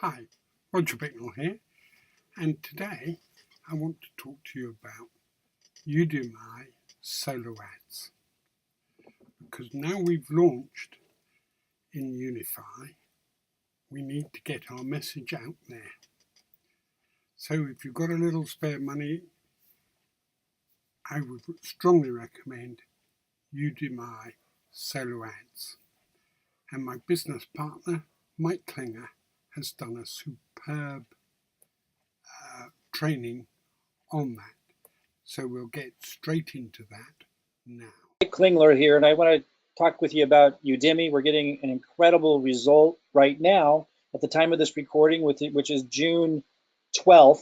Hi, Roger Bicknell here, and today I want to talk to you about Udimi solo ads, because now we've launched in Unifii, we need to get our message out there. So if you've got a little spare money, I would strongly recommend Udimi solo ads. And my business partner, Mike Klinger, has done a superb training on that. So we'll get straight into that now. Mike Klingler here, and I want to talk with you about Udimi. We're getting an incredible result right now at the time of this recording, which is June 12th,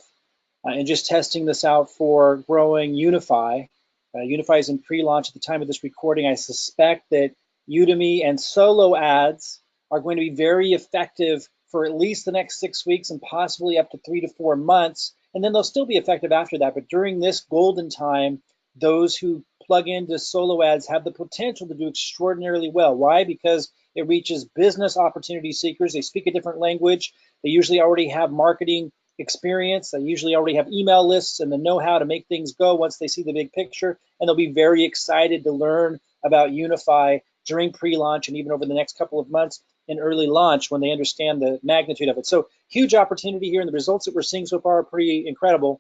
and just testing this out for growing Unifii. Unifii is in pre-launch at the time of this recording. I suspect that Udimi and solo ads are going to be very effective for at least the next 6 weeks and possibly up to 3 to 4 months. And then they'll still be effective after that. But during this golden time, those who plug into solo ads have the potential to do extraordinarily well. Why? Because it reaches business opportunity seekers. They speak a different language. They usually already have marketing experience. They usually already have email lists and the know-how to make things go once they see the big picture. And they'll be very excited to learn about Unifii during pre-launch and even over the next couple of months in early launch when they understand the magnitude of it. So huge opportunity here, and the results that we're seeing so far are pretty incredible.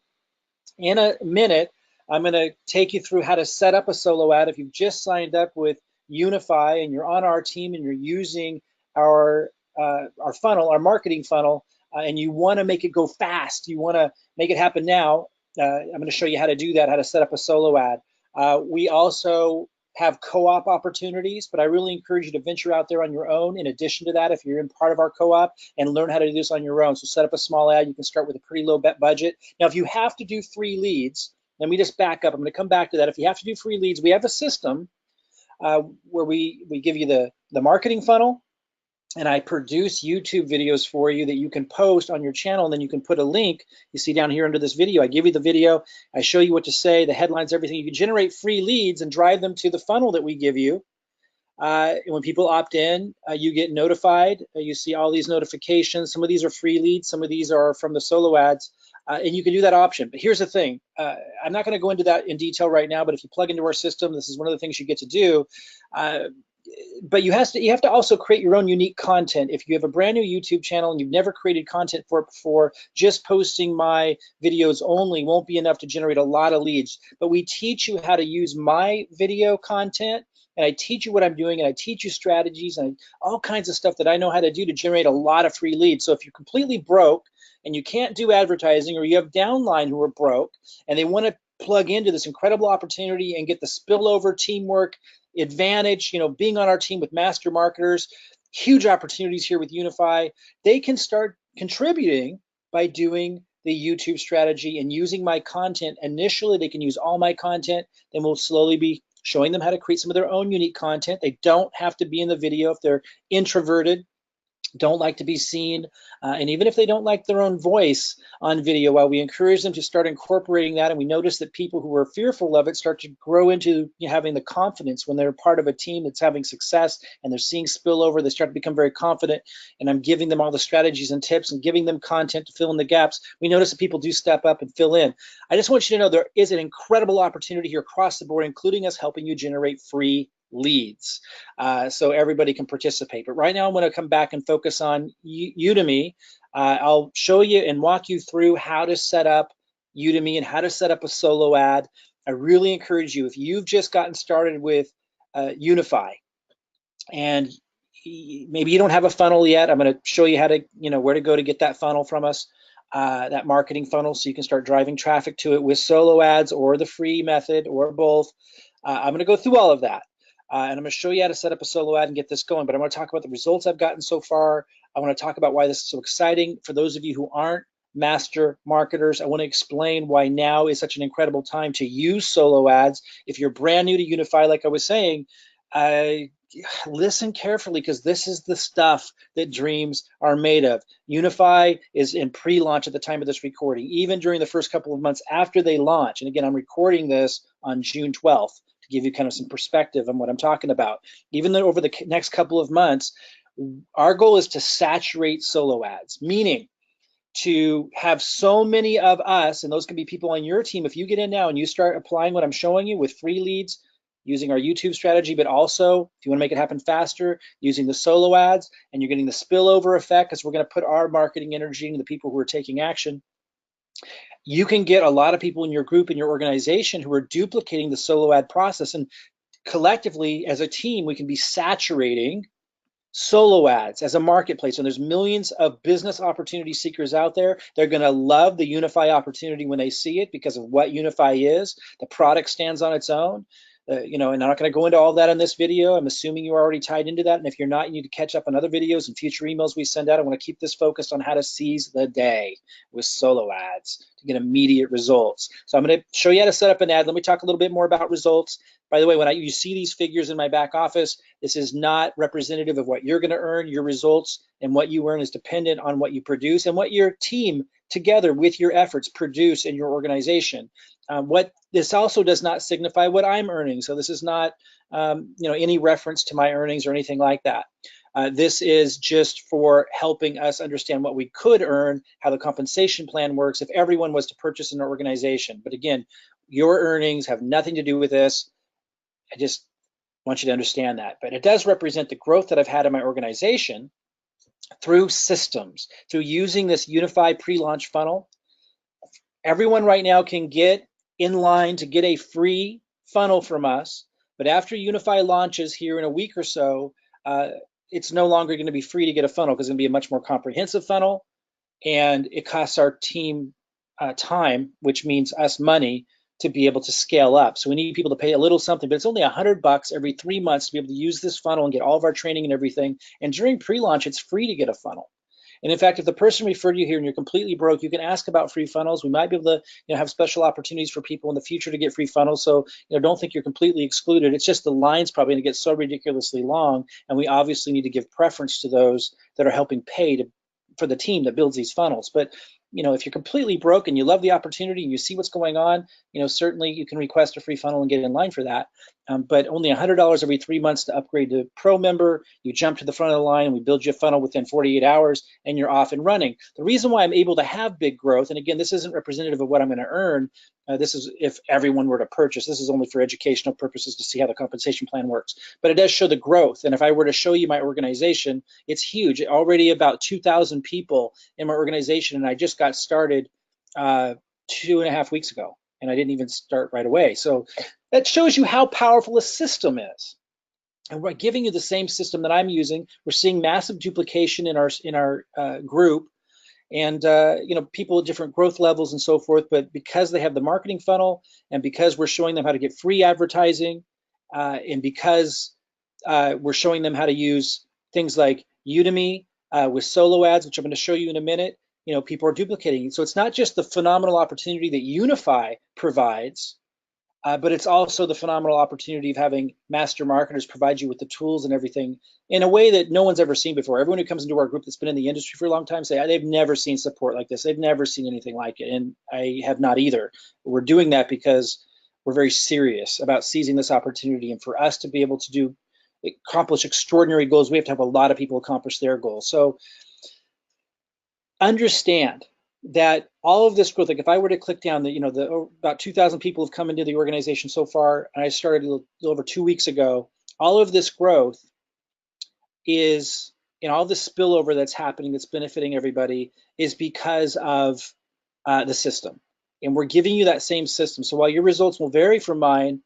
In a minute, I'm going to take you through how to set up a solo ad. If you've just signed up with Unifii and you're on our team and you're using our funnel, our marketing funnel, and you want to make it go fast, you want to make it happen now, I'm going to show you how to do that, how to set up a solo ad. We also have co-op opportunities, but I really encourage you to venture out there on your own in addition to that if you're in part of our co-op, and learn how to do this on your own. So set up a small ad. You can start with a pretty low budget. Now, if you have to do free leads, let me just back up. I'm going to come back to that. If you have to do free leads, we have a system where we give you the marketing funnel, and I produce YouTube videos for you that you can post on your channel, and then you can put a link. You see down here under this video, I give you the video, I show you what to say, the headlines, everything. You can generate free leads and drive them to the funnel that we give you. When people opt in, you get notified. You see all these notifications. Some of these are free leads, some of these are from the solo ads, and you can do that option. But here's the thing, I'm not going to go into that in detail right now, but if you plug into our system, this is one of the things you get to do. But you have to also create your own unique content. If you have a brand new YouTube channel and you've never created content for it before, just posting my videos only won't be enough to generate a lot of leads. But we teach you how to use my video content, and I teach you what I'm doing, and I teach you strategies and all kinds of stuff that I know how to do to generate a lot of free leads. So if you're completely broke and you can't do advertising, or you have downline who are broke and they want to plug into this incredible opportunity and get the spillover teamwork advantage, being on our team with master marketers, huge opportunities here with Unifii, they can start contributing by doing the YouTube strategy and using my content. Initially, they can use all my content, then we'll slowly be showing them how to create some of their own unique content. They don't have to be in the video if they're introverted, don't like to be seen, and even if they don't like their own voice on video, while we encourage them to start incorporating that, and we notice that people who are fearful of it start to grow into having the confidence when they're part of a team that's having success and they're seeing spillover, they start to become very confident, and I'm giving them all the strategies and tips and giving them content to fill in the gaps. We notice that people do step up and fill in. I just want you to know there is an incredible opportunity here across the board, including us helping you generate free leads, so everybody can participate. But right now I'm going to come back and focus on Udimi. I'll show you and walk you through how to set up Udimi and how to set up a solo ad. I really encourage you, if you've just gotten started with Unifii and maybe you don't have a funnel yet, I'm going to show you how to, where to go to get that funnel from us, that marketing funnel, so you can start driving traffic to it with solo ads or the free method or both. I'm going to go through all of that. And I'm going to show you how to set up a solo ad and get this going, but I want to talk about the results I've gotten so far. I want to talk about why this is so exciting. For those of you who aren't master marketers, I want to explain why now is such an incredible time to use solo ads. If you're brand new to Unifii, like I was saying, listen carefully, because this is the stuff that dreams are made of. Unifii is in pre-launch at the time of this recording, even during the first couple of months after they launch. And again, I'm recording this on June 12th. To give you kind of some perspective on what I'm talking about. Even though over the next couple of months, Our goal is to saturate solo ads, meaning to have so many of us, and those can be people on your team. If you get in now and you start applying what I'm showing you with free leads, using our YouTube strategy, but also if you want to make it happen faster, using the solo ads, and you're getting the spillover effect because we're going to put our marketing energy into the people who are taking action. You can get a lot of people in your group, in your organization, who are duplicating the solo ad process, and collectively as a team, we can be saturating solo ads as a marketplace. And there's millions of business opportunity seekers out there. They're going to love the Unifii opportunity when they see it because of what Unifii is. The product stands on its own. And I'm not going to go into all that in this video. I'm assuming you're already tied into that. And if you're not, you need to catch up on other videos and future emails we send out. I want to keep this focused on how to seize the day with solo ads to get immediate results. So I'm going to show you how to set up an ad. Let me talk a little bit more about results. By the way, when you see these figures in my back office, this is not representative of what you're going to earn. Your results and what you earn is dependent on what you produce and what your team together with your efforts produce in your organization. What this also does not signify what I'm earning. So this is not any reference to my earnings or anything like that. This is just for helping us understand what we could earn, how the compensation plan works if everyone was to purchase an organization. But again, your earnings have nothing to do with this. I just want you to understand that. But it does represent the growth that I've had in my organization through systems, through using this Unifii pre-launch funnel. Everyone right now can get in line to get a free funnel from us, but after Unifii launches here in a week or so, it's no longer going to be free to get a funnel because it's going to be a much more comprehensive funnel, and it costs our team time, which means us money, to be able to scale up. So we need people to pay a little something, but it's only $100 every 3 months to be able to use this funnel and get all of our training and everything. And during pre-launch, it's free to get a funnel. And in fact, if the person referred you here and you're completely broke, you can ask about free funnels. We might be able to have special opportunities for people in the future to get free funnels. So don't think you're completely excluded. It's just the line's probably going to get so ridiculously long, and we obviously need to give preference to those that are helping pay for the team that builds these funnels. But if you're completely broke and you love the opportunity and you see what's going on, certainly you can request a free funnel and get in line for that. But only $100 every 3 months to upgrade to Pro member. You jump to the front of the line and we build you a funnel within 48 hours and you're off and running. The reason why I'm able to have big growth, and again, this isn't representative of what I'm going to earn. This is if everyone were to purchase. This is only for educational purposes to see how the compensation plan works. But it does show the growth. And if I were to show you my organization, it's huge. Already about 2,000 people in my organization, and I just got started 2.5 weeks ago, and I didn't even start right away. So that shows you how powerful a system is. And we're giving you the same system that I'm using. We're seeing massive duplication in our group, and people at different growth levels and so forth. But because they have the marketing funnel, and because we're showing them how to get free advertising, and because we're showing them how to use things like Udimi with solo ads, which I'm going to show you in a minute, people are duplicating. So it's not just the phenomenal opportunity that Unifii provides, but it's also the phenomenal opportunity of having master marketers provide you with the tools and everything in a way that no one's ever seen before. Everyone who comes into our group that's been in the industry for a long time say they've never seen support like this. They've never seen anything like it, and I have not either. We're doing that because we're very serious about seizing this opportunity, and for us to be able to accomplish extraordinary goals, we have to have a lot of people accomplish their goals. So understand that all of this growth, like if I were to click down, about 2,000 people have come into the organization so far, and I started a little over 2 weeks ago. All of this growth is, all this spillover that's happening, that's benefiting everybody, is because of the system. And we're giving you that same system. So while your results will vary from mine,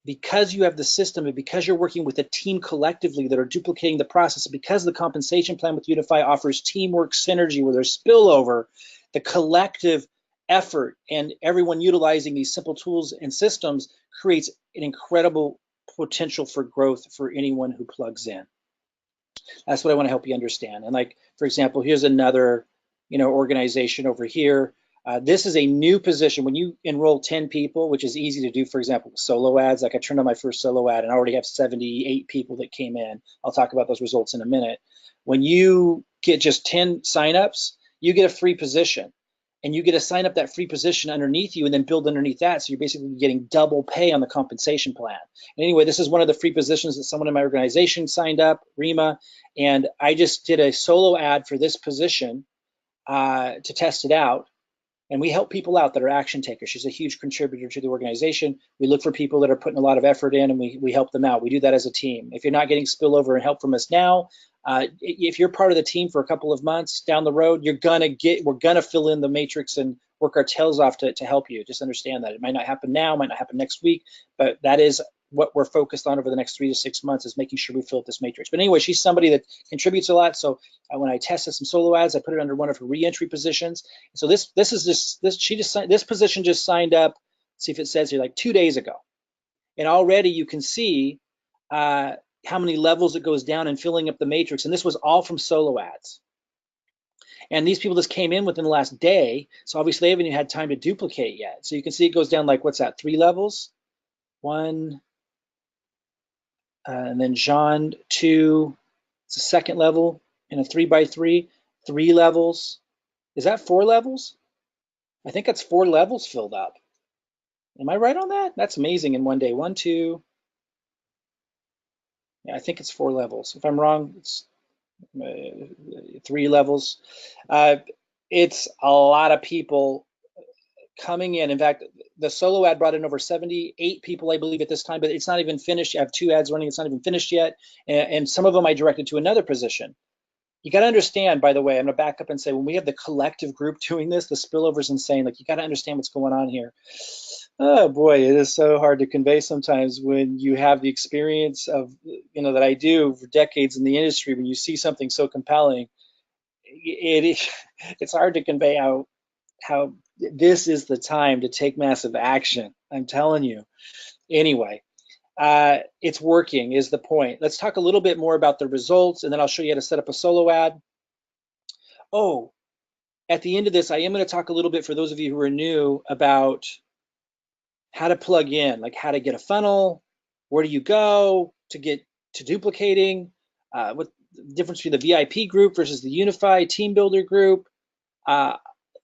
because you have the system and because you're working with a team collectively that are duplicating the process, and because the compensation plan with Unifii offers teamwork synergy where there's spillover, the collective effort and everyone utilizing these simple tools and systems creates an incredible potential for growth for anyone who plugs in. That's what I want to help you understand. And like, for example, here's another organization over here. This is a new position. When you enroll 10 people, which is easy to do, for example, with solo ads, like I turned on my first solo ad and I already have 78 people that came in. I'll talk about those results in a minute. When you get just 10 signups, you get a free position. and you get to sign up that free position underneath you and then build underneath that. So you're basically getting double pay on the compensation plan. And anyway, this is one of the free positions that someone in my organization signed up, Rima, and I just did a solo ad for this position to test it out. And we help people out that are action takers. She's a huge contributor to the organization. We look for people that are putting a lot of effort in, and we help them out. We do that as a team. If you're not getting spillover and help from us now, if you're part of the team for a couple of months down the road, we're gonna fill in the matrix and work our tails off to help you. Just understand that it might not happen now, might not happen next week, but that is what we're focused on over the next 3 to 6 months, is making sure we fill up this matrix. But anyway, she's somebody that contributes a lot. So when I tested some solo ads, I put it under one of her re-entry positions. So this position just signed up. See if it says here, like 2 days ago, and already you can see how many levels it goes down and filling up the matrix. And this was all from solo ads. And these people just came in within the last day, so obviously they haven't even had time to duplicate yet. So you can see it goes down like, what's that, 3 levels? 1. And then Jean 2, it's a second level in a 3x3, 3 levels. Is that 4 levels? I think that's 4 levels filled up. Am I right on that? That's amazing in one day. 1, 2. Yeah, I think it's 4 levels. If I'm wrong, it's 3 levels. It's a lot of people coming in. In fact, the solo ad brought in over 78 people, I believe, at this time, but it's not even finished. I have 2 ads running. It's not even finished yet. And some of them I directed to another position. You got to understand, by the way, I'm going to back up and say, when we have the collective group doing this, the spillover is insane. Like, you got to understand what's going on here. Oh boy, it is so hard to convey sometimes when you have the experience of, that I do for decades in the industry. When you see something so compelling, it's hard to convey how this is the time to take massive action. I'm telling you. Anyway, it's working is the point. Let's talk a little bit more about the results, and then I'll show you how to set up a solo ad. Oh, at the end of this, I am going to talk a little bit, for those of you who are new, about how to plug in, like how to get a funnel, where do you go to get to duplicating, what the difference between the VIP group versus the Unifii team builder group,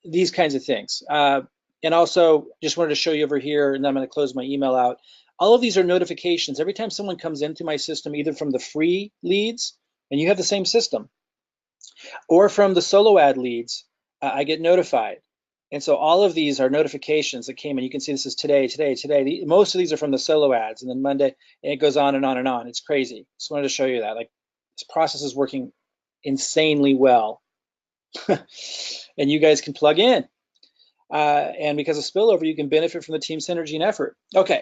these kinds of things. And also, just wanted to show you over here, and then I'm going to close my email out. All of these are notifications. Every time someone comes into my system, either from the free leads, and you have the same system, or from the solo ad leads, I get notified. And so all of these are notifications that came in. You can see this is today. Most of these are from the solo ads, and then Monday, and it goes on and on and on. It's crazy. Just wanted to show you that. Like, this process is working insanely well. And you guys can plug in. And because of spillover, you can benefit from the team synergy and effort. Okay,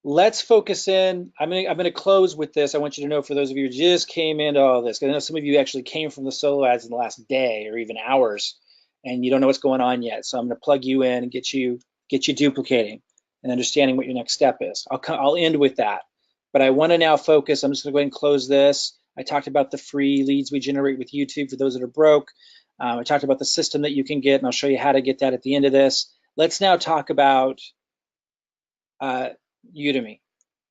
let's focus in. I'm gonna close with this. I want you to know, for those of you who just came into all this, because I know some of you actually came from the solo ads in the last day or even hours, and you don't know what's going on yet. So I'm gonna plug you in and get you duplicating and understanding what your next step is. I'll end with that, but I want to now focus. I'm just gonna go ahead and close this. I talked about the free leads we generate with YouTube for those that are broke. I talked about the system that you can get, and I'll show you how to get that at the end of this. Let's now talk about Udimi.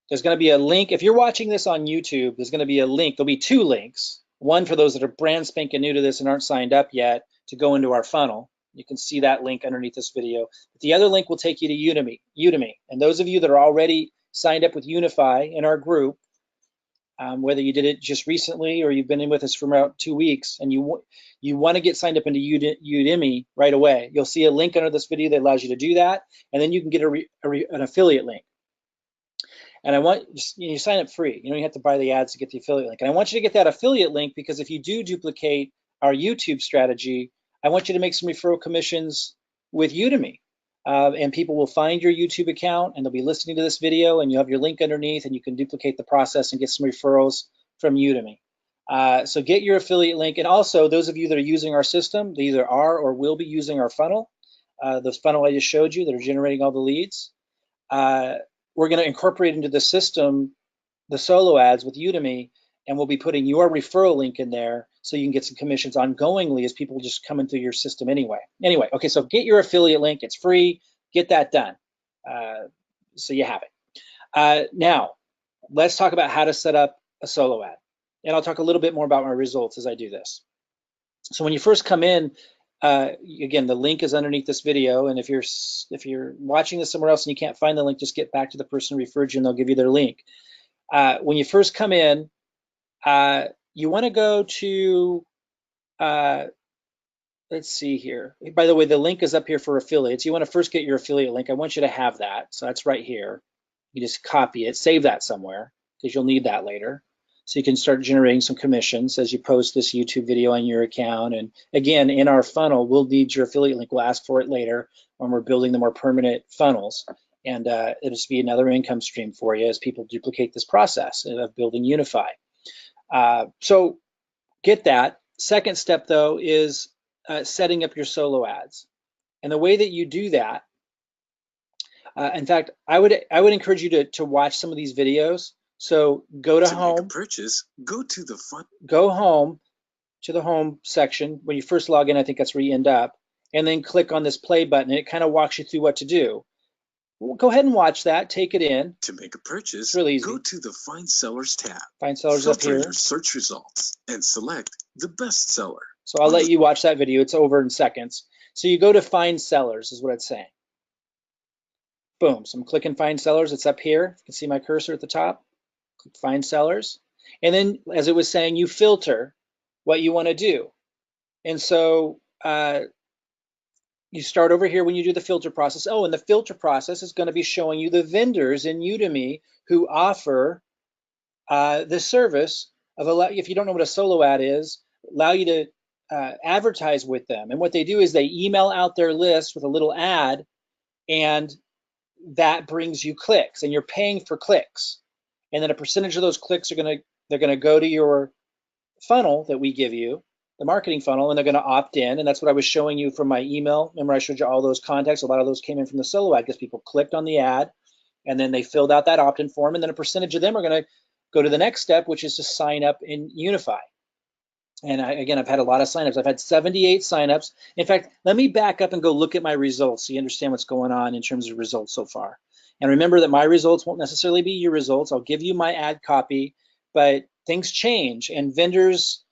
There's going to be a link. If you're watching this on YouTube, there's going to be a link. There'll be 2 links. One for those that are brand spanking new to this and aren't signed up yet to go into our funnel. You can see that link underneath this video. But the other link will take you to Udimi. And those of you that are already signed up with Unifii in our group, whether you did it just recently or you've been in with us for about 2 weeks, and you want to get signed up into Udimi right away, you'll see a link under this video that allows you to do that, and then you can get an affiliate link. And I want you sign up free. You don't have to buy the ads to get the affiliate link. And I want you to get that affiliate link because if you do duplicate our YouTube strategy, I want you to make some referral commissions with Udimi. And people will find your YouTube account and they'll be listening to this video, and you have your link underneath, and you can duplicate the process and get some referrals from Udimi. So get your affiliate link. And also, those of you that are using our system, they either are or will be using our funnel, the funnel I just showed you that are generating all the leads. We're going to incorporate into the system the solo ads with Udimi, and we'll be putting your referral link in there so you can get some commissions ongoingly as people just come into your system anyway. Okay, so get your affiliate link. It's free. Get that done. So you have it. Now, let's talk about how to set up a solo ad. And I'll talk a little bit more about my results as I do this. So when you first come in, again, the link is underneath this video, and if you're watching this somewhere else and you can't find the link, just get back to the person who referred you and they'll give you their link. When you first come in, you want to go to, let's see here. By the way, the link is up here for affiliates. You want to first get your affiliate link. I want you to have that. So that's right here. You just copy it, save that somewhere because you'll need that later. So you can start generating some commissions as you post this YouTube video on your account. And again, in our funnel, we'll need your affiliate link. We'll ask for it later when we're building the more permanent funnels. And it'll just be another income stream for you as people duplicate this process of building Unifii. So get that. Second step, though, is setting up your solo ads. And the way that you do that, in fact, I would encourage you to watch some of these videos. So go to home. Make a purchase, go to the fun. Go home to the home section. When you first log in, I think that's where you end up. And then click on this play button. And it kind of walks you through what to do. Well, go ahead and watch that. Take it in. To make a purchase, it's really easy. Go to the Find Sellers tab. Find Sellers up here. Your search results and select the best seller. So I'll let you watch that video. It's over in seconds. So you go to Find Sellers is what it's saying. Boom. So I'm clicking Find Sellers. It's up here. You can see my cursor at the top. Click Find Sellers. And then, as it was saying, you filter what you want to do. And so you start over here when you do the filter process. Oh, and the filter process is going to be showing you the vendors in Udimi who offer the service of, if you don't know what a solo ad is, allow you to advertise with them. And what they do is they email out their list with a little ad, and that brings you clicks, and you're paying for clicks. And then a percentage of those clicks are they're gonna go to your funnel that we give you, the marketing funnel, and they're gonna opt in. And that's what I was showing you from my email. Remember I showed you all those contacts? A lot of those came in from the solo ad because people clicked on the ad and then they filled out that opt-in form, and then a percentage of them are gonna go to the next step, which is to sign up in Unifii. And again, I've had a lot of signups. I've had 78 signups. In fact, let me back up and go look at my results so you understand what's going on in terms of results so far. And remember that my results won't necessarily be your results. I'll give you my ad copy, but things change, and vendors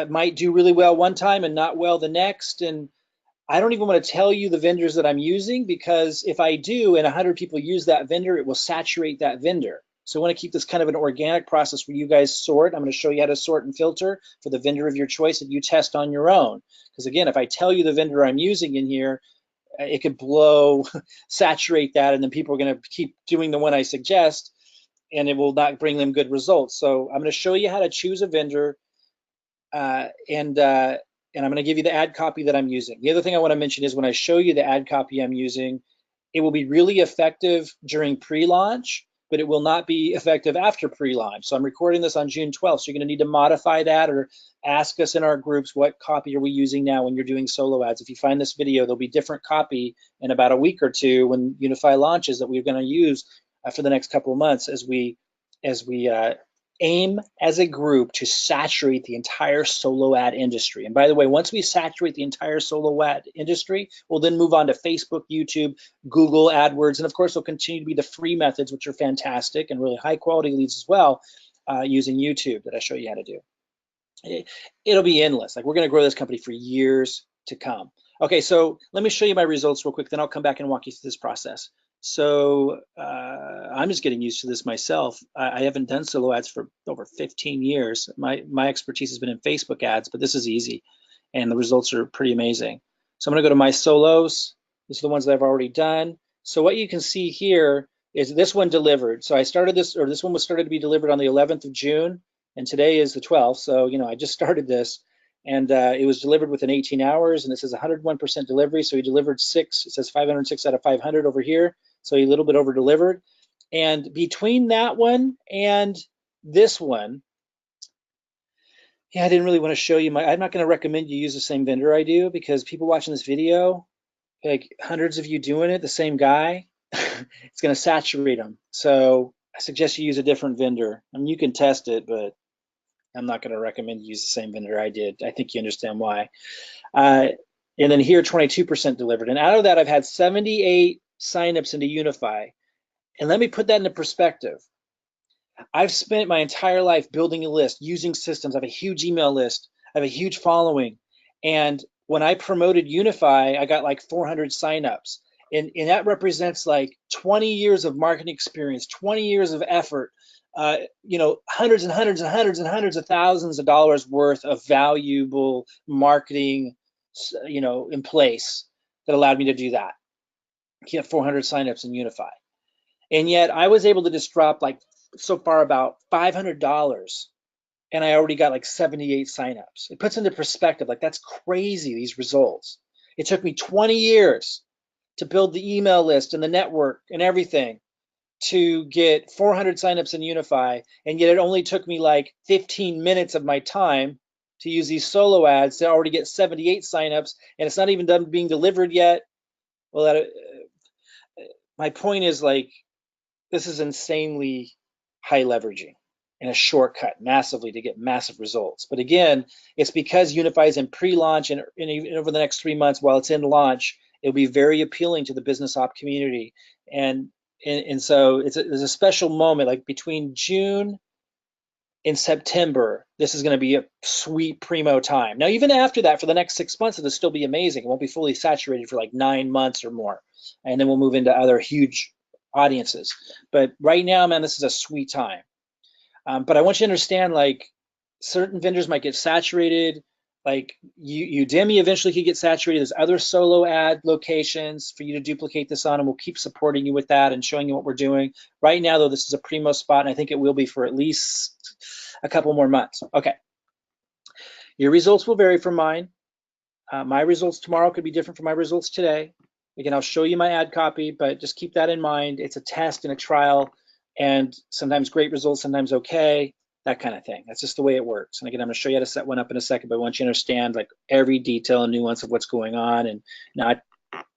might do really well one time and not well the next. And I don't even want to tell you the vendors that I'm using, because if I do and 100 people use that vendor, it will saturate that vendor. So I want to keep this kind of an organic process where you guys sort. I'm going to show you how to sort and filter for the vendor of your choice that you test on your own. Because again, if I tell you the vendor I'm using in here, it could saturate that, and then people are going to keep doing the one I suggest, and it will not bring them good results. So I'm going to show you how to choose a vendor, and I'm going to give you the ad copy that I'm using. The other thing I want to mention is when I show you the ad copy I'm using, it will be really effective during pre-launch, but it will not be effective after pre-launch. So I'm recording this on June 12th, so you're going to need to modify that or ask us in our groups what copy are we using now when you're doing solo ads. If you find this video, there'll be different copy in about a week or two when Unifii launches that we're going to use for the next couple of months as we aim as a group to saturate the entire solo ad industry. And by the way, once we saturate the entire solo ad industry, we'll then move on to Facebook, YouTube, Google, AdWords, and of course, there'll continue to be the free methods, which are fantastic and really high quality leads as well, using YouTube that I show you how to do. It'll be endless. Like, we're going to grow this company for years to come. Okay, so let me show you my results real quick, then I'll come back and walk you through this process. So I'm just getting used to this myself. I haven't done solo ads for over 15 years. My expertise has been in Facebook ads, but this is easy, and the results are pretty amazing. So I'm going to go to my solos. These are the ones that I've already done. So what you can see here is this one delivered. So I started this, or this one was started to be delivered on the 11th of June, and today is the 12th. So I just started this. And it was delivered within 18 hours, and it says 101% delivery. So he delivered 6. It says 506 out of 500 over here. So he a little bit over delivered. And between that one and this one, I didn't really want to show you I'm not going to recommend you use the same vendor I do, because people watching this video, like hundreds of you doing it, the same guy, it's going to saturate them. So I suggest you use a different vendor. I mean, you can test it, but I'm not going to recommend you use the same vendor I did. I think you understand why. And then here, 22% delivered. And out of that, I've had 78 signups into Unifii. And let me put that into perspective. I've spent my entire life building a list, using systems. I have a huge email list. I have a huge following. And when I promoted Unifii, I got like 400 signups. And that represents like 20 years of marketing experience, 20 years of effort, hundreds and hundreds and hundreds and hundreds of thousands of dollars worth of valuable marketing, in place that allowed me to do that. He had 400 signups in Unifii. And yet I was able to just drop like so far about $500, and I already got like 78 signups. It puts into perspective, like that's crazy, these results. It took me 20 years to build the email list and the network and everything to get 400 signups in Unifii, and yet it only took me like 15 minutes of my time to use these solo ads to already get 78 signups, and it's not even done being delivered yet. Well, my point is, like, this is insanely high leveraging and a shortcut massively to get massive results. But again, it's because Unifii is in pre-launch, and over the next 3 months while it's in launch, it'll be very appealing to the business op community. And so there's a special moment, like between June and September. This is going to be a sweet primo time. Now, even after that, for the next 6 months, it'll still be amazing. It won't be fully saturated for like 9 months or more. And then we'll move into other huge audiences. But right now, man, this is a sweet time. But I want you to understand, like, certain vendors might get saturated. Like Udimi eventually could get saturated. There's other solo ad locations for you to duplicate this on, and we'll keep supporting you with that and showing you what we're doing. Right now, though, this is a primo spot, and I think it will be for at least a couple more months. Okay. Your results will vary from mine. My results tomorrow could be different from my results today. Again, I'll show you my ad copy, but just keep that in mind. It's a test and a trial, and sometimes great results, sometimes okay, that kind of thing. That's just the way it works. And again, I'm going to show you how to set one up in a second, but I want you to understand like every detail and nuance of what's going on. And now I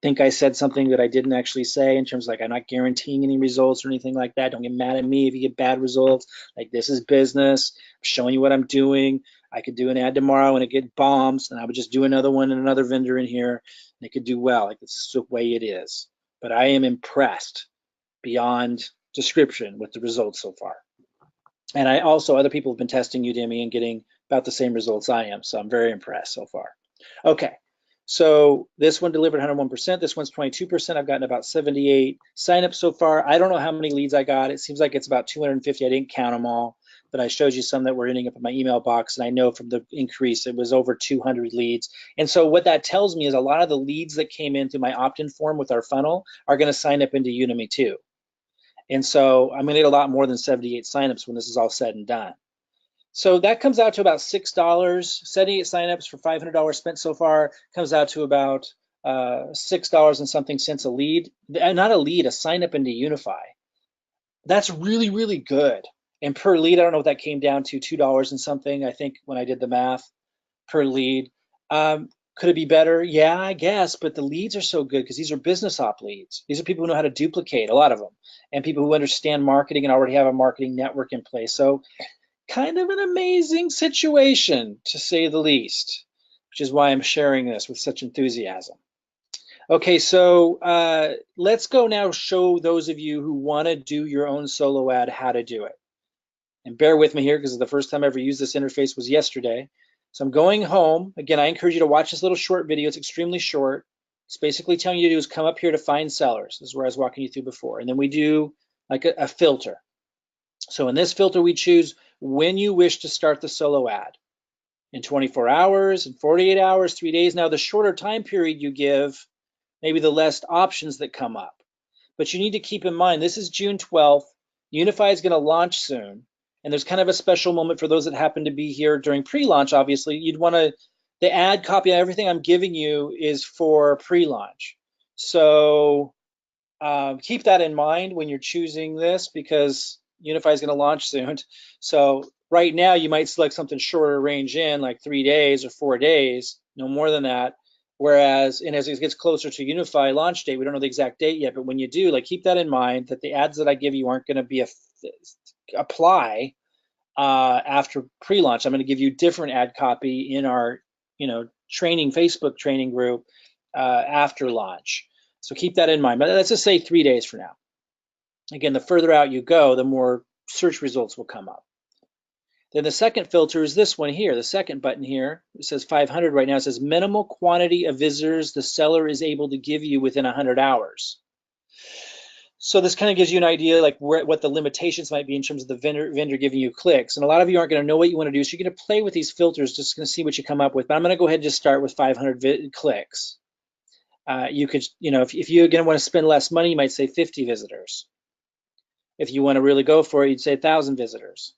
think I said something that I didn't actually say in terms of like I'm not guaranteeing any results or anything like that. Don't get mad at me if you get bad results. Like, this is business. I'm showing you what I'm doing. I could do an ad tomorrow and it get bombs, and I would just do another one and another vendor in here, and it could do well. Like, this is the way it is. But I am impressed beyond description with the results so far. And other people have been testing Udimi and getting about the same results I am. So I'm very impressed so far. Okay, so this one delivered 101%. This one's 22%. I've gotten about 78 signups so far. I don't know how many leads I got. It seems like it's about 250. I didn't count them all, but I showed you some that were ending up in my email box. And I know from the increase, it was over 200 leads. And so what that tells me is a lot of the leads that came in through my opt-in form with our funnel are going to sign up into Udimi too. And so I'm going to get a lot more than 78 signups when this is all said and done. So that comes out to about $6. 78 signups for $500 spent so far comes out to about $6 and something cents a lead. Not a lead, a sign up into Unifii. That's really, really good. And per lead, I don't know what that came down to, $2 and something, I think, when I did the math per lead. Could it be better? Yeah, I guess, but the leads are so good because these are business op leads. These are people who know how to duplicate, a lot of them, and people who understand marketing and already have a marketing network in place. So kind of an amazing situation, to say the least, which is why I'm sharing this with such enthusiasm. Okay, so let's go now show those of you who want to do your own solo ad how to do it. And bear with me here because the first time I ever used this interface was yesterday. So I'm going home. Again, I encourage you to watch this little short video. It's extremely short. It's basically telling you to do is come up here to find sellers. This is where I was walking you through before. And then we do like a filter. So in this filter, we choose when you wish to start the solo ad. In 24 hours, in 48 hours, 3 days. Now, the shorter time period you give, maybe the less options that come up. But you need to keep in mind, this is June 12th. Unifii is going to launch soon. And there's kind of a special moment for those that happen to be here during pre-launch. Obviously, you'd want to, the ad copy, everything I'm giving you is for pre-launch. So keep that in mind when you're choosing this, because Unifii is going to launch soon. So right now you might select something shorter range in, like 3 days or 4 days, no more than that. Whereas, and as it gets closer to Unifii launch date, we don't know the exact date yet, but when you do, like, keep that in mind, that the ads that I give you aren't going to be apply after pre-launch. I'm going to give you different ad copy in our, training, Facebook training group after launch. So keep that in mind. But let's just say 3 days from now. Again, the further out you go, the more search results will come up. Then the second filter is this one here, the second button here. It says 500 right now. It says minimal quantity of visitors the seller is able to give you within 100 hours. So this kind of gives you an idea like what the limitations might be in terms of the vendor giving you clicks. And a lot of you aren't going to know what you want to do, so you're going to play with these filters, just going to see what you come up with. But I'm going to go ahead and just start with 500 clicks. You could, if you're going to want to spend less money, you might say 50 visitors. If you want to really go for it, you'd say 1,000 visitors.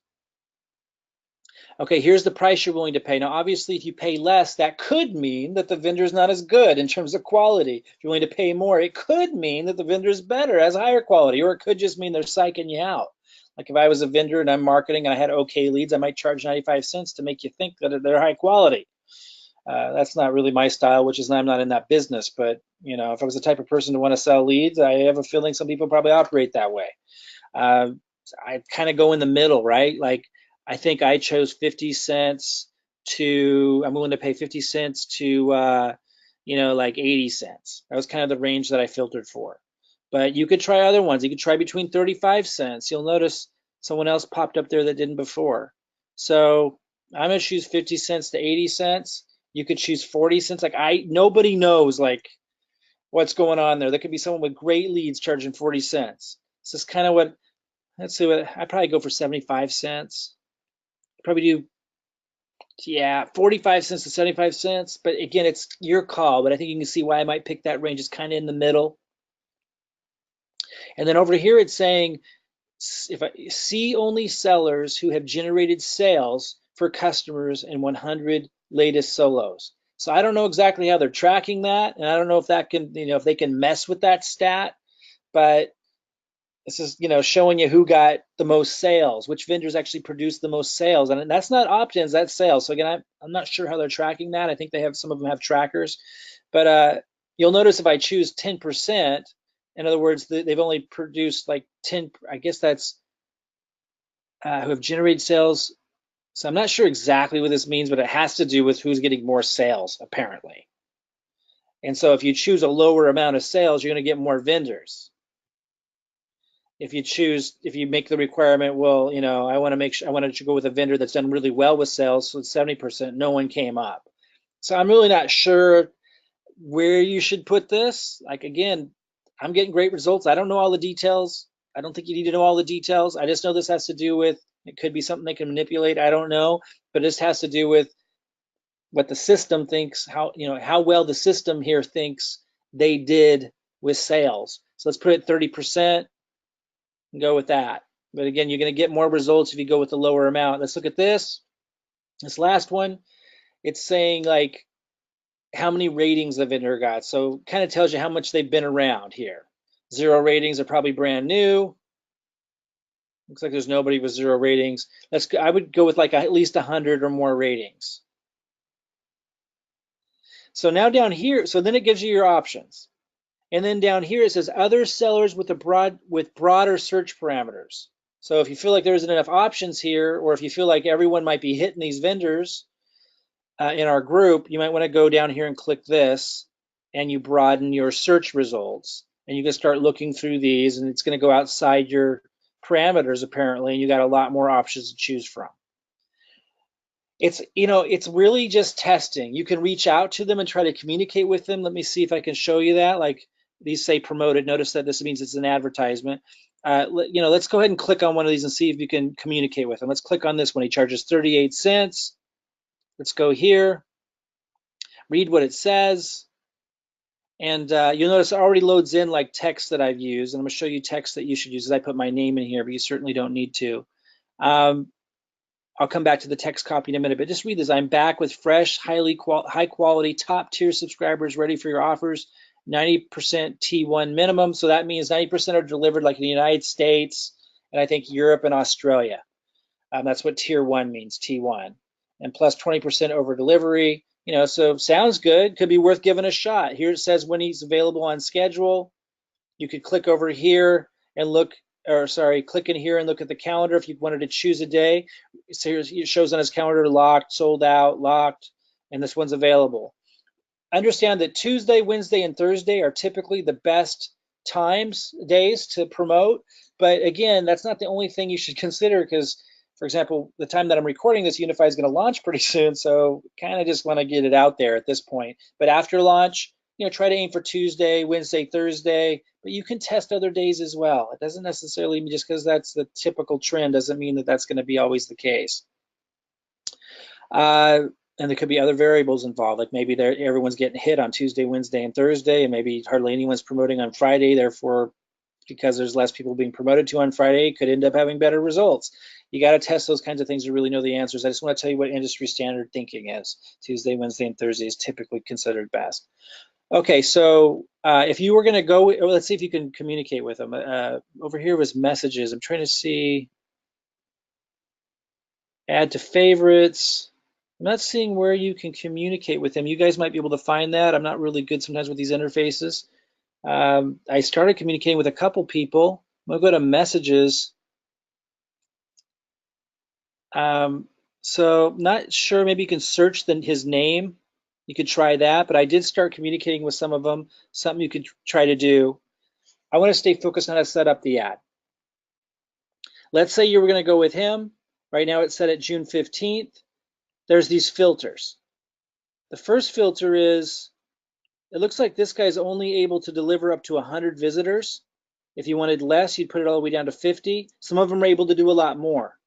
Okay, here's the price you're willing to pay. Now, obviously, if you pay less, that could mean that the vendor is not as good in terms of quality. If you're willing to pay more, it could mean that the vendor is better, has higher quality, or it could just mean they're psyching you out. Like if I was a vendor and I'm marketing and I had okay leads, I might charge 95 cents to make you think that they're high quality. That's not really my style, which is I'm not in that business. But if I was the type of person to want to sell leads, I have a feeling some people probably operate that way. I kind of go in the middle, right? Like I think I chose 50 cents to, I'm willing to pay 50 cents to, like 80 cents. That was kind of the range that I filtered for. But you could try other ones. You could try between 35 cents. You'll notice someone else popped up there that didn't before. So I'm going to choose 50 cents to 80 cents. You could choose 40 cents. Like nobody knows like what's going on there. There could be someone with great leads charging 40 cents. This is kind of what, let's see what, I'd probably go for 75 cents. Probably do, 45 cents to 75 cents. But again, it's your call. But I think you can see why I might pick that range. It's kind of in the middle. And then over here, it's saying, if I see only sellers who have generated sales for customers in 100 latest solos. So I don't know exactly how they're tracking that. And I don't know if that can, if they can mess with that stat, but this is, showing you who got the most sales, which vendors actually produce the most sales. And that's not opt-ins, that's sales. So again, I'm not sure how they're tracking that. I think they have, some of them have trackers. But you'll notice if I choose 10%, in other words, they've only produced like 10, I guess that's who have generated sales. So I'm not sure exactly what this means, but it has to do with who's getting more sales, apparently. And so if you choose a lower amount of sales, you're going to get more vendors. If you make the requirement, well, I want to go with a vendor that's done really well with sales, so it's 70%, no one came up. So I'm really not sure where you should put this. Like, again, I'm getting great results. I don't know all the details. I don't think you need to know all the details. I just know this has to do with, it could be something they can manipulate. I don't know, but this has to do with what the system thinks, how well the system here thinks they did with sales. So let's put it 30%. And go with that. But again, you're going to get more results if you go with the lower amount. Let's look at this last one. It's saying like how many ratings the vendor got. So kind of tells you how much they've been around here. 0 ratings are probably brand new. Looks like there's nobody with 0 ratings. I would go with like at least 100 or more ratings. So now down here, so then it gives you your options. And then down here it says other sellers with broader search parameters. So if you feel like there isn't enough options here, or if you feel like everyone might be hitting these vendors in our group, you might want to go down here and click this, and you broaden your search results. And you can start looking through these, and it's going to go outside your parameters apparently, and you got a lot more options to choose from. It's really just testing. You can reach out to them and try to communicate with them. Let me see if I can show you that. Like these say promoted. Notice that this means it's an advertisement. Let's go ahead and click on one of these and see if you can communicate with them. Let's click on this one. He charges 38 cents. Let's go here, read what it says. And you'll notice it already loads in like text that I've used. And I'm going to show you text that you should use. I put my name in here, but you certainly don't need to. I'll come back to the text copy in a minute, but just read this. I'm back with fresh, high quality, top tier subscribers ready for your offers. 90% T1 minimum. So that means 90% are delivered like in the United States, and I think Europe and Australia. That's what tier 1 means, T1. And plus 20% over delivery. So sounds good. Could be worth giving a shot. Here it says when he's available on schedule. You could click over here and click in here and look at the calendar if you wanted to choose a day. So it shows on his calendar locked, sold out, locked, and this one's available. Understand that Tuesday, Wednesday, and Thursday are typically the best days to promote. But again, that's not the only thing you should consider, because For example, the time that I'm recording this, Unifii is going to launch pretty soon, so kind of just want to get it out there at this point. But after launch, try to aim for Tuesday, Wednesday, Thursday, but you can test other days as well. It doesn't necessarily mean just because that's the typical trend doesn't mean that that's going to be always the case. And there could be other variables involved, like maybe everyone's getting hit on Tuesday, Wednesday, and Thursday, and maybe hardly anyone's promoting on Friday. Therefore, because there's less people being promoted to on Friday, could end up having better results. You got to test those kinds of things to really know the answers. I just want to tell you what industry standard thinking is. Tuesday, Wednesday, and Thursday is typically considered best. Okay, so if you were going to go, let's see if you can communicate with them. Over here was messages. I'm trying to see. Add to favorites. I'm not seeing where you can communicate with them. You guys might be able to find that. I'm not really good sometimes with these interfaces. I started communicating with a couple people. I'm gonna go to messages. So not sure, maybe you can search his name. You could try that, but I did start communicating with some of them, something you could try to do. I wanna stay focused on how to set up the ad. Let's say you were gonna go with him. Right now it's set at June 15th. There's these filters. The first filter is, it looks like this guy's only able to deliver up to 100 visitors. If you wanted less, you'd put it all the way down to 50. Some of them are able to do a lot more.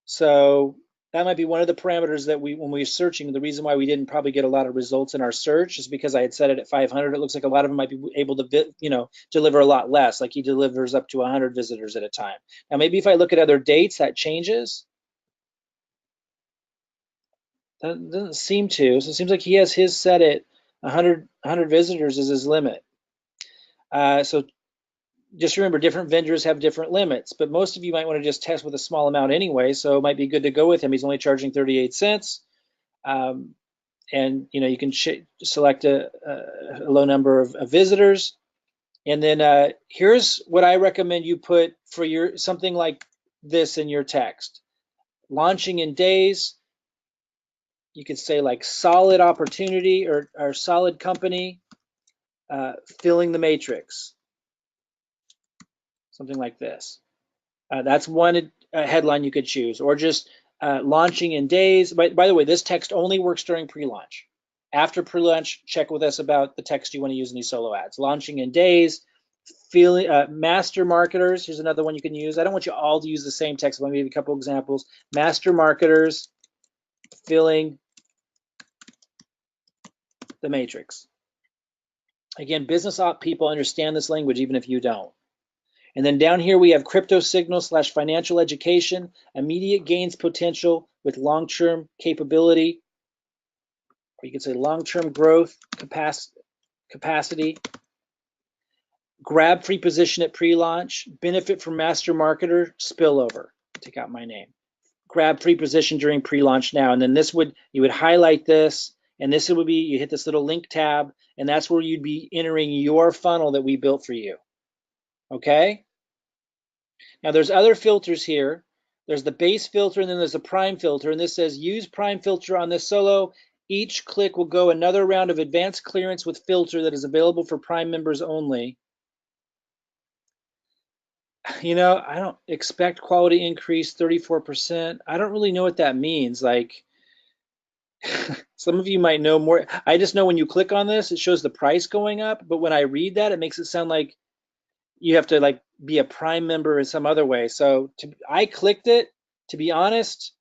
So that might be one of the parameters that when we were searching, the reason why we didn't probably get a lot of results in our search is because I had set it at 500. It looks like a lot of them might be able to, deliver a lot less, like he delivers up to 100 visitors at a time. Now, maybe if I look at other dates, that changes. That doesn't seem to. So it seems like he has his set at 100 visitors is his limit. So just remember, different vendors have different limits, but most of you might want to just test with a small amount anyway, so it might be good to go with him. He's only charging 38 cents. And you can select a low number of visitors. And then here's what I recommend you put for something like this in your text. Launching in days. You could say like solid opportunity or solid company, filling the matrix. Something like this. That's one headline you could choose, or just launching in days. By the way, this text only works during pre-launch. After pre-launch, check with us about the text you want to use in these solo ads. Launching in days, master marketers. Here's another one you can use. I don't want you all to use the same text. Let me give you a couple examples. Master marketers filling the matrix. Again, business op people understand this language even if you don't. And then down here we have crypto signal / financial education, immediate gains potential with long-term capability, or you could say long-term growth capacity, grab free position at pre-launch, benefit from master marketer, spillover, take out my name, grab free position during pre-launch now. And then you would highlight this, and this would be, you hit this little link tab, and that's where you'd be entering your funnel that we built for you. Okay? Now there's other filters here. There's the base filter, and then there's the prime filter, and this says use prime filter on this solo. Each click will go another round of advanced clearance with filter that is available for prime members only. I don't expect quality increase 34%. I don't really know what that means. Like, some of you might know more. I just know when you click on this, it shows the price going up, but when I read that, it makes it sound like you have to like be a prime member in some other way. So I clicked it. To be honest,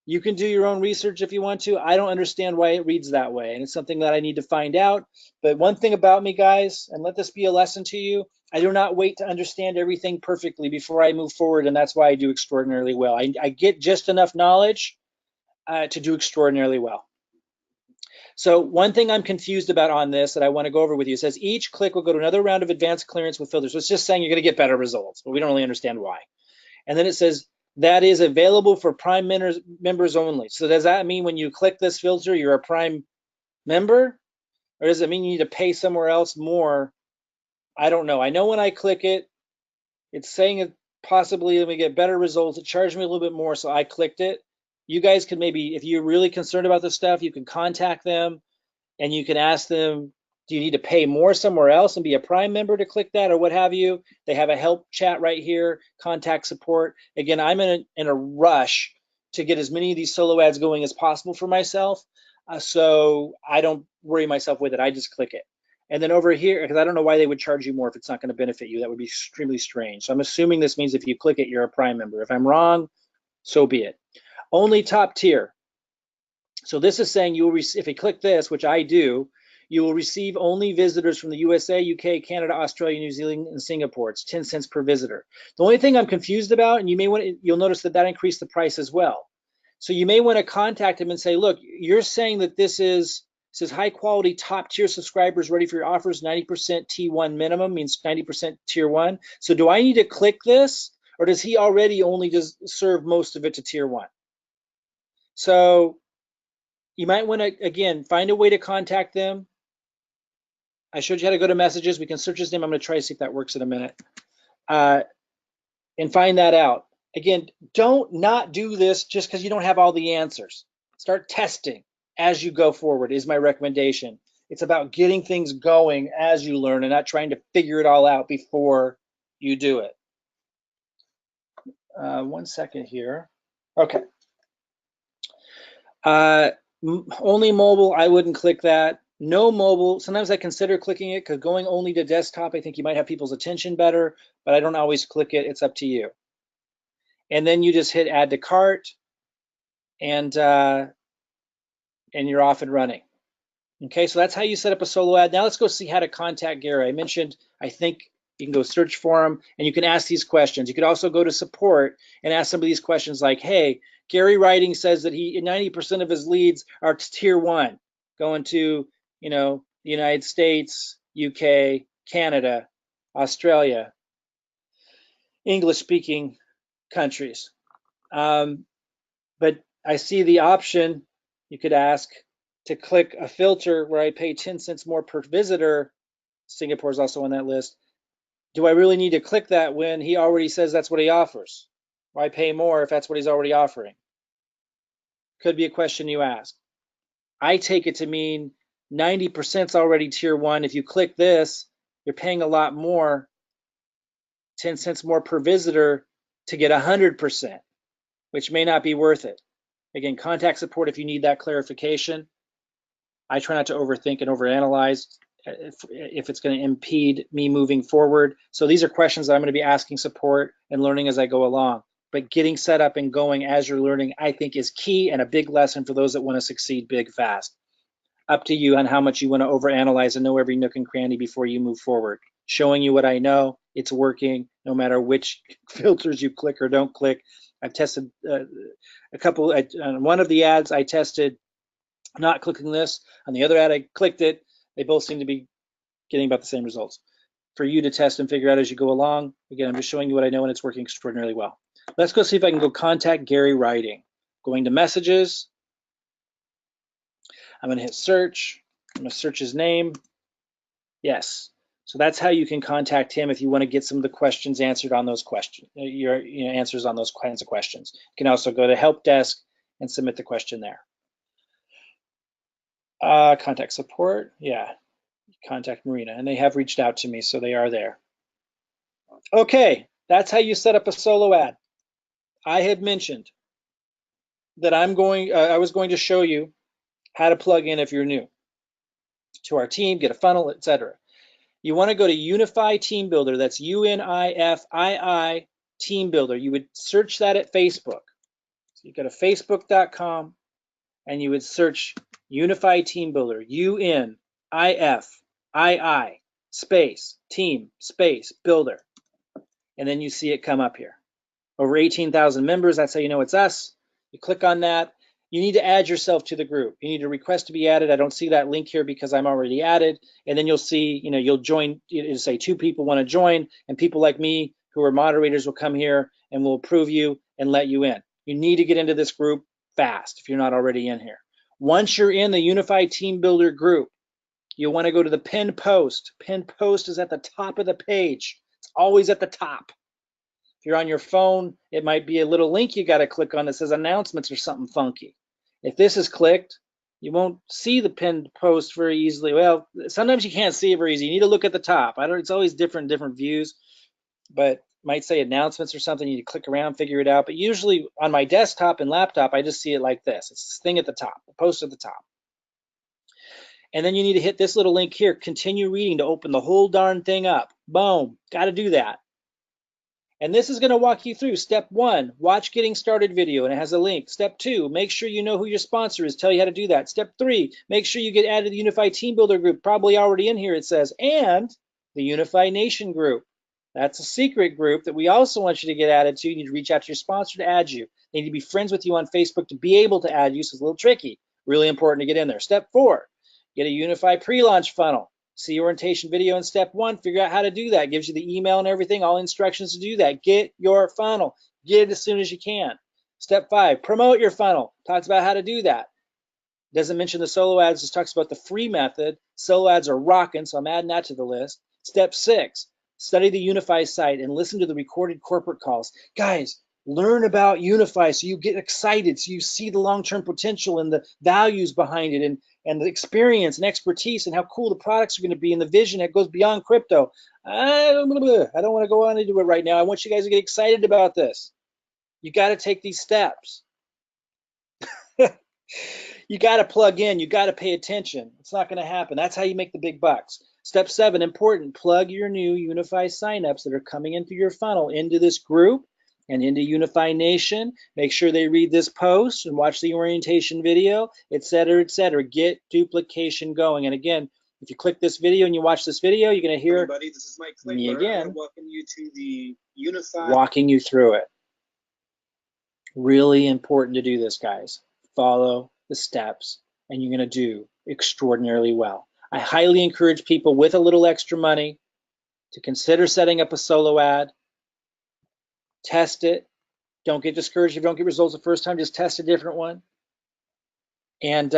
you can do your own research if you want to. I don't understand why it reads that way, and it's something that I need to find out. But one thing about me, guys, and let this be a lesson to you, I do not wait to understand everything perfectly before I move forward, and that's why I do extraordinarily well. I get just enough knowledge to do extraordinarily well. So one thing I'm confused about on this that I want to go over with you, it says each click will go to another round of advanced clearance with filters. So it's just saying you're going to get better results, but we don't really understand why. And then it says that is available for prime members only. So does that mean when you click this filter, you're a prime member? Or does it mean you need to pay somewhere else more? I don't know. I know when I click it, it's saying it possibly we get better results. It charged me a little bit more, so I clicked it. You guys can maybe, if you're really concerned about this stuff, you can contact them and you can ask them Do you need to pay more somewhere else and be a Prime member to click that or what have you? They have a help chat right here, contact support. Again, I'm in a rush to get as many of these solo ads going as possible for myself. So I don't worry myself with it. I just click it. And then over here, because I don't know why they would charge you more if it's not going to benefit you. That would be extremely strange. So I'm assuming this means if you click it, you're a Prime member. If I'm wrong, so be it. Only top tier. So this is saying you will receive, if you click this, which I do, you will receive only visitors from the USA, UK, Canada, Australia, New Zealand, and Singapore. It's 10 cents per visitor. The only thing I'm confused about, and you'll notice that increased the price as well. So you may want to contact them and say, look, you're saying that this says high quality top tier subscribers ready for your offers, 90% T1 minimum, means 90% tier 1. So do I need to click this, or does he already only just serve most of it to tier 1? So you might want to, again, find a way to contact them. I showed you how to go to messages. We can search his name. I'm going to try to see if that works in a minute. And find that out. Again, don't not do this just because you don't have all the answers. Start testing as you go forward is my recommendation. It's about getting things going as you learn and not trying to figure it all out before you do it. 1 second here. Okay. Only mobile, I wouldn't click that. No mobile, sometimes I consider clicking it because going only to desktop, I think you might have people's attention better, but I don't always click it. It's up to you. And then you just hit add to cart, and you're off and running. Okay, so that's how you set up a solo ad. Now let's go see how to contact Gary. I mentioned, I think you can go search for him and you can ask these questions. You could also go to support and ask some of these questions like, hey, Gary Writing says that 90% of his leads are tier 1, going to, the United States, UK, Canada, Australia, English-speaking countries. But I see the option, you could ask, to click a filter where I pay 10 cents more per visitor. Singapore is also on that list. Do I really need to click that when he already says that's what he offers? Why pay more if that's what he's already offering? Could be a question you ask. I take it to mean 90% is already tier 1. If you click this, you're paying a lot more, 10 cents more per visitor to get 100%, which may not be worth it. Again, contact support if you need that clarification. I try not to overthink and overanalyze if it's going to impede me moving forward. So these are questions that I'm going to be asking support and learning as I go along. But getting set up and going as you're learning, I think, is key and a big lesson for those that want to succeed big fast. Up to you on how much you want to overanalyze and know every nook and cranny before you move forward. Showing you what I know, it's working no matter which filters you click or don't click. I've tested a couple, on one of the ads I tested not clicking this. On the other ad, I clicked it. They both seem to be getting about the same results. For you to test and figure out as you go along. Again, I'm just showing you what I know and it's working extraordinarily well. Let's go see if I can go contact Gary Writing. Going to messages. I'm going to hit search. I'm going to search his name. Yes. So that's how you can contact him if you want to get some of the questions answered on those questions, your answers on those kinds of questions. You can also go to help desk and submit the question there. Contact support, yeah, contact Marina, and they have reached out to me, so they are there. Okay, that's how you set up a solo ad. I had mentioned that I was going to show you how to plug in if you're new to our team, get a funnel, etc. You want to go to Unifii Team Builder. That's UNIFII Team Builder. You would search that at Facebook. So you go to facebook.com and you would search Unifii Team Builder, UNIFII space team space builder, and then you see it come up here. Over 18,000 members. That's how you know it's us. You click on that. You need to add yourself to the group. You need to request to be added. I don't see that link here because I'm already added. And then you'll see, you'll join. It'll say 2 people want to join, and people like me who are moderators will come here and will approve you and let you in. You need to get into this group fast if you're not already in here. Once you're in the Unifii Team Builder group, you'll want to go to the pinned post. Pinned post is at the top of the page. It's always at the top. If you're on your phone, it might be a little link you got to click on that says announcements or something funky. If this is clicked, You won't see the pinned post very easily. Well, sometimes you can't see it very easy. You need to look at the top. It's always different views, but might say announcements or something. You need to click around, figure it out. But usually on my desktop and laptop, I just see it like this. It's this thing at the top, the post at the top. And then you need to hit this little link here, continue reading, to open the whole darn thing up. Boom, got to do that. And this is going to walk you through step 1, watch getting started video, and it has a link. Step 2, make sure you know who your sponsor is, tell you how to do that. Step 3, make sure you get added to the Unifii Team Builder group, probably already in here it says, and the Unifii Nation group. That's a secret group that we also want you to get added to. You need to reach out to your sponsor to add you. They need to be friends with you on Facebook to be able to add you, so it's a little tricky. Really important to get in there. Step 4, get a Unifii pre-launch funnel. See orientation video in step 1, figure out how to do that. It gives you the email and everything, all instructions to do that. Get your funnel, get it as soon as you can. Step 5, promote your funnel. Talks about how to do that. Doesn't mention the solo ads, just talks about the free method. Solo ads are rocking, so I'm adding that to the list. Step 6, study the Unifii site and listen to the recorded corporate calls. Guys, learn about Unifii so you get excited, so you see the long-term potential and the values behind it, and the experience and expertise and how cool the products are going to be and the vision that goes beyond crypto. I don't want to go on into it right now. I want you guys to get excited about this. You got to take these steps. You got to plug in. You got to pay attention. It's not going to happen. That's how you make the big bucks. Step 7, important, plug your new Unifii signups that are coming into your funnel into this group and into Unifii Nation. Make sure they read this post and watch the orientation video, etc., etc. Get duplication going. And again, if you click this video and you watch this video, you're going to hear Everybody, this is Mike me Klingler. again I welcome you to the Unifii. walking you through it. Really important to do this, guys. Follow the steps, and you're going to do extraordinarily well. I highly encourage people with a little extra money to consider setting up a solo ad. Test it. Don't get discouraged if you don't get results the first time. Just test a different one, and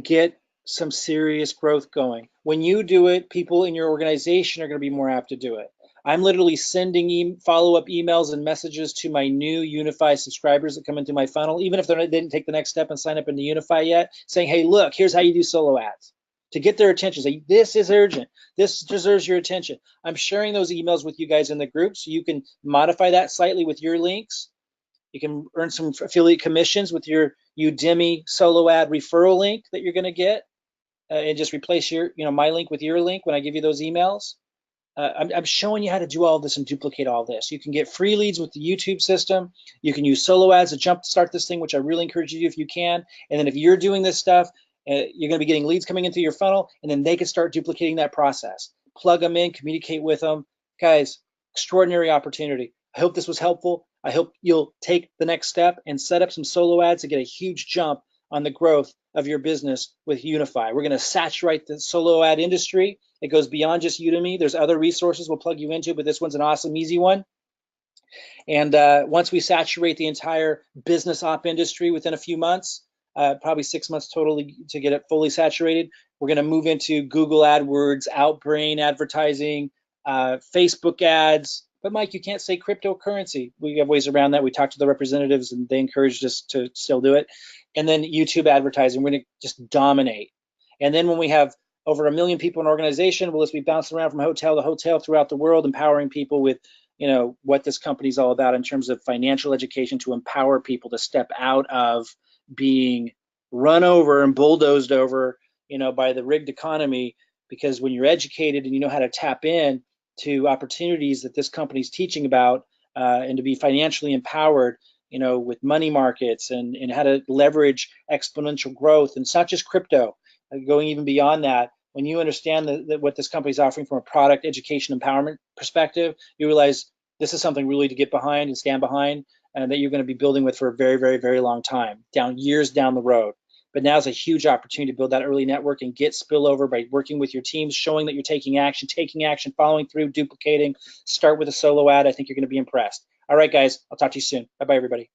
get some serious growth going. When you do it, people in your organization are going to be more apt to do it. I'm literally sending follow-up emails and messages to my new Unifii subscribers that come into my funnel, even if they didn't take the next step and sign up into Unifii yet, saying, hey, look, here's how you do solo ads. To get their attention, say, this is urgent. This deserves your attention. I'm sharing those emails with you guys in the group so you can modify that slightly with your links. You can earn some affiliate commissions with your Udimi solo ad referral link that you're going to get, and just replace your, my link with your link when I give you those emails. I'm showing you how to do all this and duplicate all this. You can get free leads with the YouTube system. You can use solo ads to jumpstart this thing, which I really encourage you to do if you can. And then if you're doing this stuff, you're going to be getting leads coming into your funnel, and then they can start duplicating that process. Plug them in, communicate with them. Guys, extraordinary opportunity. I hope this was helpful. I hope you'll take the next step and set up some solo ads to get a huge jump on the growth of your business with Unifii. We're going to saturate the solo ad industry. It goes beyond just Udimi. There's other resources we'll plug you into, but this one's an awesome, easy one. And once we saturate the entire business op industry within a few months, probably 6 months totally to get it fully saturated, we're going to move into Google AdWords, Outbrain advertising, Facebook ads. But Mike, you can't say cryptocurrency. We have ways around that. We talked to the representatives and they encouraged us to still do it. And then YouTube advertising, we're going to just dominate. And then when we have over 1 million people in an organization, we'll just be bouncing around from hotel to hotel throughout the world, empowering people with, what this company is all about in terms of financial education to empower people to step out of being run over and bulldozed over, by the rigged economy. Because when you're educated and you know how to tap in to opportunities that this company is teaching about, and to be financially empowered, with money markets and how to leverage exponential growth. And it's not just crypto, going even beyond that. When you understand what this company is offering from a product, education, empowerment perspective, you realize this is something really to get behind and stand behind, and that you're going to be building with for a very, very, very long time, years down the road. But now is a huge opportunity to build that early network and get spillover by working with your teams, showing that you're taking action, following through, duplicating. Start with a solo ad. I think you're going to be impressed. All right, guys, I'll talk to you soon. Bye-bye, everybody.